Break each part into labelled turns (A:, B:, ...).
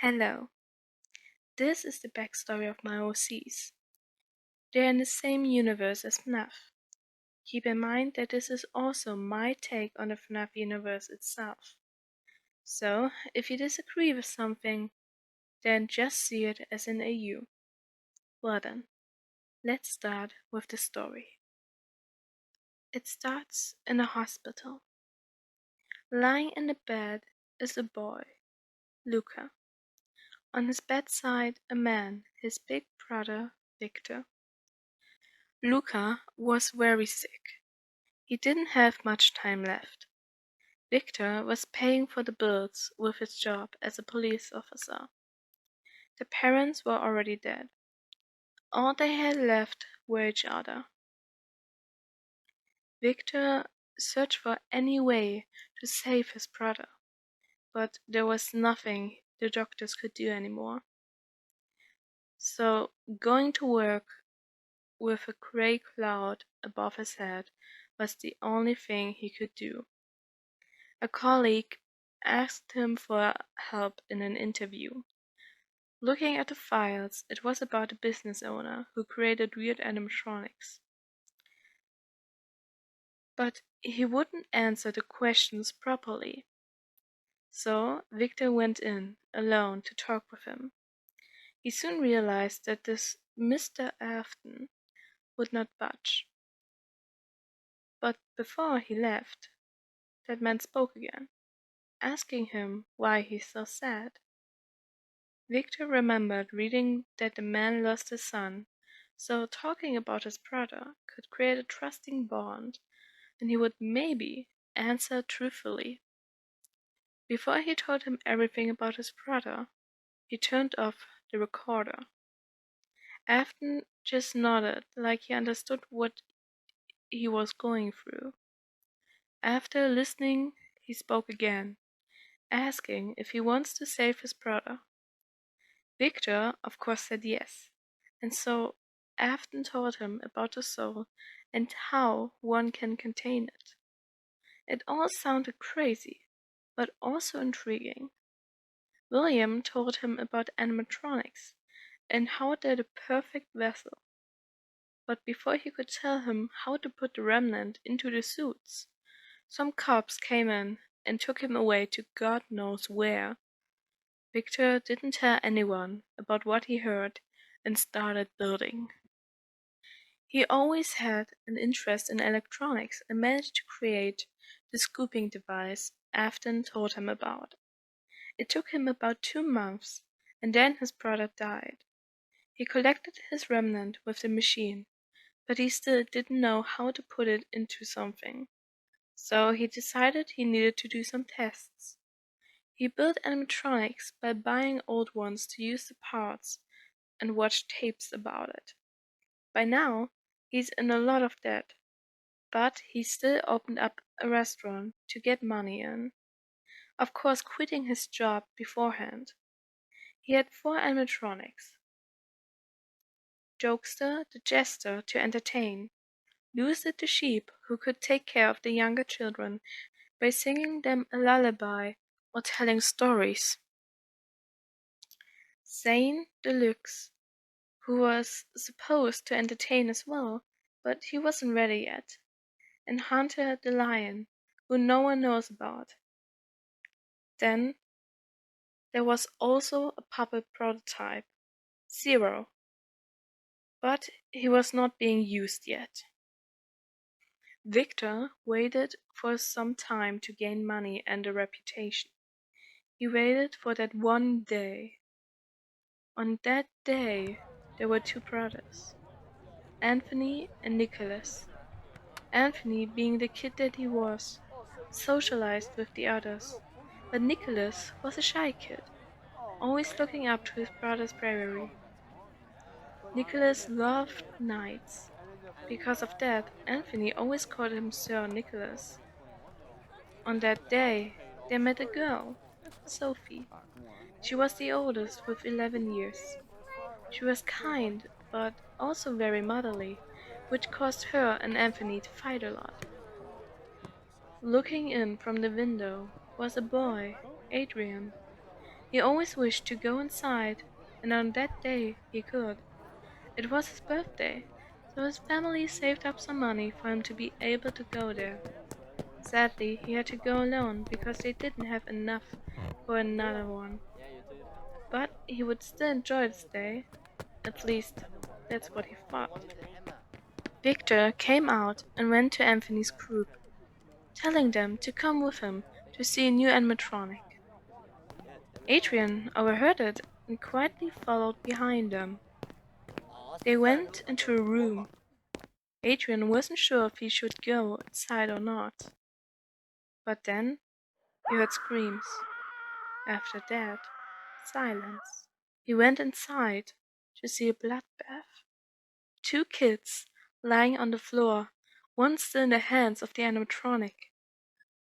A: Hello, this is the backstory of my OCs. They're in the same universe as FNaF. Keep in mind that this is also my take on the FNaF universe itself. So, if you disagree with something, then just see it as an AU. Well then, let's start with the story. It starts in a hospital. Lying in the bed is a boy, Luca. On his bedside, a man, his big brother, Victor. Luca was very sick. He didn't have much time left. Victor was paying for the bills with his job as a police officer. The parents were already dead. All they had left were each other. Victor searched for any way to save his brother, but there was nothing the doctors could do anymore. So, going to work with a grey cloud above his head was the only thing he could do. A colleague asked him for help in an interview. Looking at the files, it was about a business owner who created weird animatronics. But he wouldn't answer the questions properly. So Victor went in, alone, to talk with him. He soon realized that this Mr. Afton would not budge. But before he left, that man spoke again, asking him why he's so sad. Victor remembered reading that the man lost his son, so talking about his brother could create a trusting bond, and he would maybe answer truthfully. Before he told him everything about his brother, he turned off the recorder. Afton just nodded like he understood what he was going through. After listening, he spoke again, asking if he wants to save his brother. Victor, of course, said yes, and so Afton told him about the soul and how one can contain it. It all sounded crazy, but also intriguing. William told him about animatronics and how they're the perfect vessel. But before he could tell him how to put the remnant into the suits, some cops came in and took him away to God knows where. Victor didn't tell anyone about what he heard and started building. He always had an interest in electronics and managed to create the scooping device Afton told him about. It took him about 2 months, and then his brother died. He collected his remnant with the machine, but he still didn't know how to put it into something. So he decided he needed to do some tests. He built animatronics by buying old ones to use the parts and watch tapes about it. By now, he's in a lot of debt, but he still opened up a restaurant to get money in. Of course, quitting his job beforehand. He had 4 animatronics. Jokester the jester to entertain, Lucid the sheep who could take care of the younger children by singing them a lullaby or telling stories. Zane the lynx, who was supposed to entertain as well, but he wasn't ready yet, and Hunter the lion, who no one knows about. Then there was also a puppet prototype, Zero, but he was not being used yet. Victor waited for some time to gain money and a reputation. He waited for that one day. On that day, there were 2 brothers, Anthony and Nicholas. Anthony, being the kid that he was, socialized with the others, but Nicholas was a shy kid, always looking up to his brother's bravery. Nicholas loved knights. Because of that, Anthony always called him Sir Nicholas. On that day, they met a girl, Sophie. She was the oldest with 11 years. She was kind, but also very motherly, which caused her and Anthony to fight a lot. Looking in from the window was a boy, Adrian. He always wished to go inside, and on that day he could. It was his birthday, so his family saved up some money for him to be able to go there. Sadly, he had to go alone because they didn't have enough for another one. But he would still enjoy the stay. At least, that's what he thought. Victor came out and went to Anthony's group, telling them to come with him to see a new animatronic. Adrian overheard it and quietly followed behind them. They went into a room. Adrian wasn't sure if he should go inside or not. But then he heard screams. After that, silence. He went inside to see a bloodbath. Two kids lying on the floor, one still in the hands of the animatronic.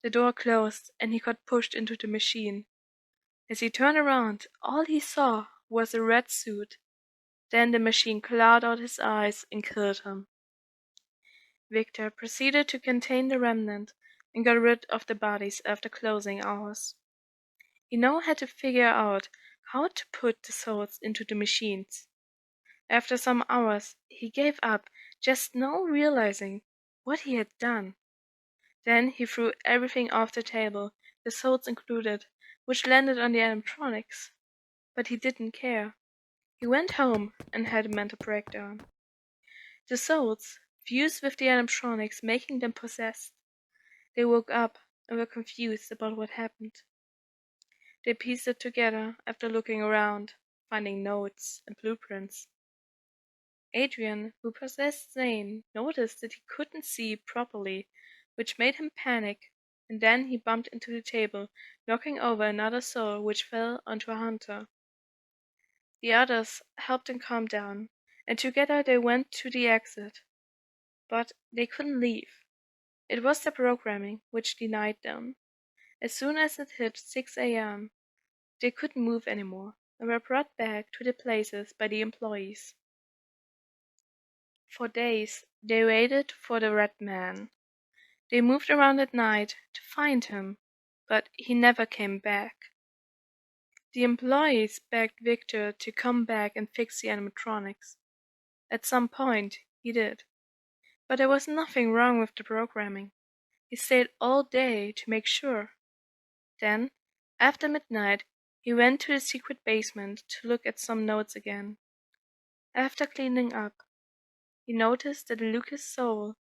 A: The door closed and he got pushed into the machine. As he turned around, all he saw was a red suit. Then the machine clawed out his eyes and killed him. Victor proceeded to contain the remnant and got rid of the bodies after closing hours. He now had to figure out how to put the souls into the machines. After some hours, he gave up, just now realizing what he had done. Then he threw everything off the table, the souls included, which landed on the animatronics. But he didn't care. He went home and had a mental breakdown. The souls fused with the animatronics, making them possessed. They woke up and were confused about what happened. They pieced it together after looking around, finding notes and blueprints. Adrian, who possessed Zane, noticed that he couldn't see properly, which made him panic, and then he bumped into the table, knocking over another soul which fell onto a hunter. The others helped him calm down, and together they went to the exit. But they couldn't leave. It was the programming which denied them. As soon as it hit 6 a.m., they couldn't move anymore and were brought back to the places by the employees. For days they waited for the red man. They moved around at night to find him, but he never came back. The employees begged Victor to come back and fix the animatronics. At some point he did, but there was nothing wrong with the programming. He stayed all day to make sure. Then, after midnight, he went to the secret basement to look at some notes again. After cleaning up, he noticed that Lucas' soul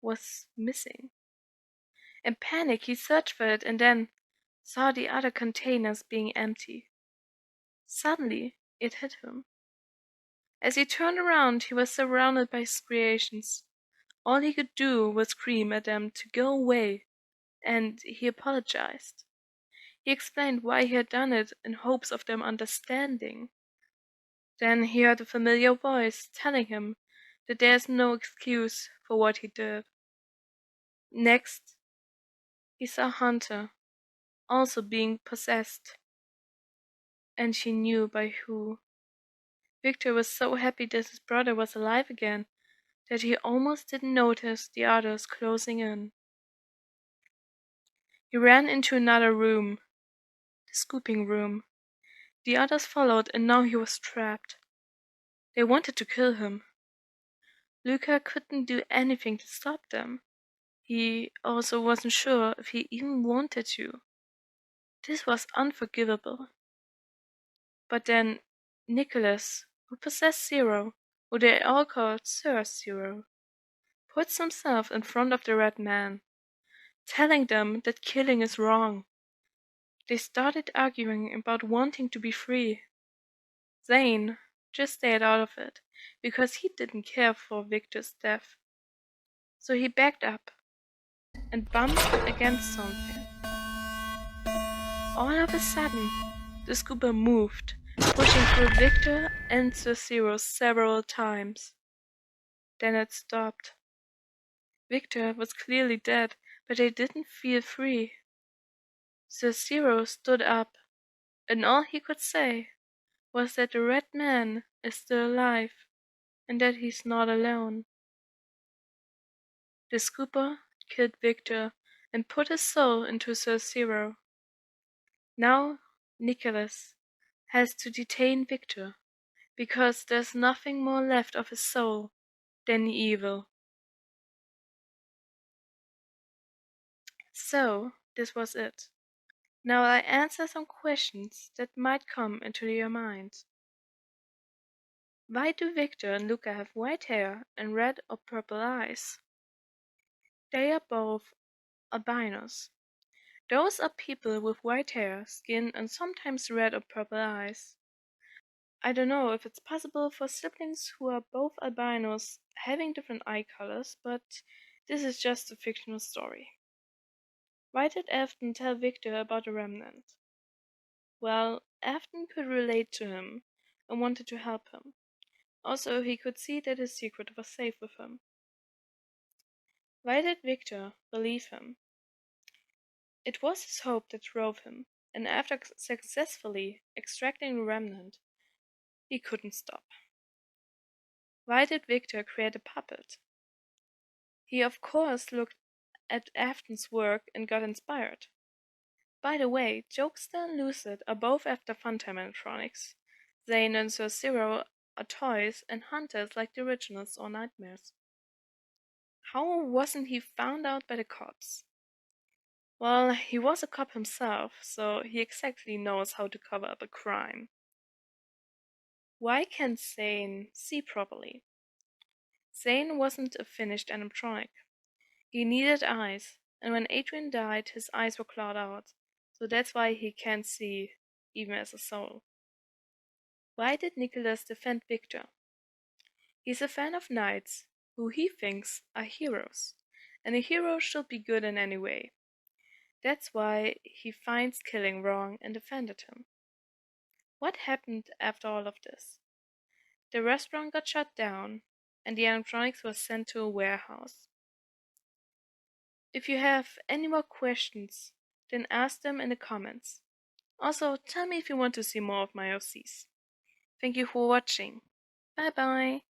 A: was missing. In panic, he searched for it and then saw the other containers being empty. Suddenly, it hit him. As he turned around, he was surrounded by his creations. All he could do was scream at them to go away, and he apologized. He explained why he had done it in hopes of them understanding. Then he heard a familiar voice telling him that there is no excuse for what he did. Next, he saw Hunter, also being possessed, and he knew by who. Victor was so happy that his brother was alive again that he almost didn't notice the others closing in. He ran into another room, the scooping room. The others followed and now he was trapped. They wanted to kill him. Luca couldn't do anything to stop them. He also wasn't sure if he even wanted to. This was unforgivable. But then Nicholas, who possessed Zero, who they all called Sir Zero, puts himself in front of the red man, telling them that killing is wrong. They started arguing about wanting to be free. Zane just stayed out of it, because he didn't care for Victor's death. So he backed up and bumped against something. All of a sudden, the scooper moved, pushing through Victor and Sub-Zero several times. Then it stopped. Victor was clearly dead, but they didn't feel free. Sub-Zero stood up, and all he could say was that the red man is still alive, and that he's not alone. The scooper killed Victor and put his soul into Sub-Zero. Now Nicholas has to detain Victor because there's nothing more left of his soul than evil. So, this was it. Now I answer some questions that might come into your mind. Why do Victor and Luca have white hair and red or purple eyes? They are both albinos. Those are people with white hair, skin, and sometimes red or purple eyes. I don't know if it's possible for siblings who are both albinos having different eye colors, but this is just a fictional story. Why did Afton tell Victor about the remnant? Well, Afton could relate to him and wanted to help him. Also, he could see that his secret was safe with him. Why did Victor believe him? It was his hope that drove him, and after successfully extracting the remnant, he couldn't stop. Why did Victor create a puppet? He of course looked at Afton's work and got inspired. By the way, Jokester and Lucid are both after Funtime animatronics. Zane and Sir Zero are toys, and Hunters like the originals or nightmares. How wasn't he found out by the cops? Well, he was a cop himself, so he exactly knows how to cover up a crime. Why can't Zane see properly? Zane wasn't a finished animatronic. He needed eyes, and when Adrian died, his eyes were clawed out, so that's why he can't see, even as a soul. Why did Nicholas defend Victor? He's a fan of knights, who he thinks are heroes, and a hero should be good in any way. That's why he finds killing wrong and defended him. What happened after all of this? The restaurant got shut down, and the animatronics were sent to a warehouse. If you have any more questions, then ask them in the comments. Also, tell me if you want to see more of my OCs. Thank you for watching. Bye bye.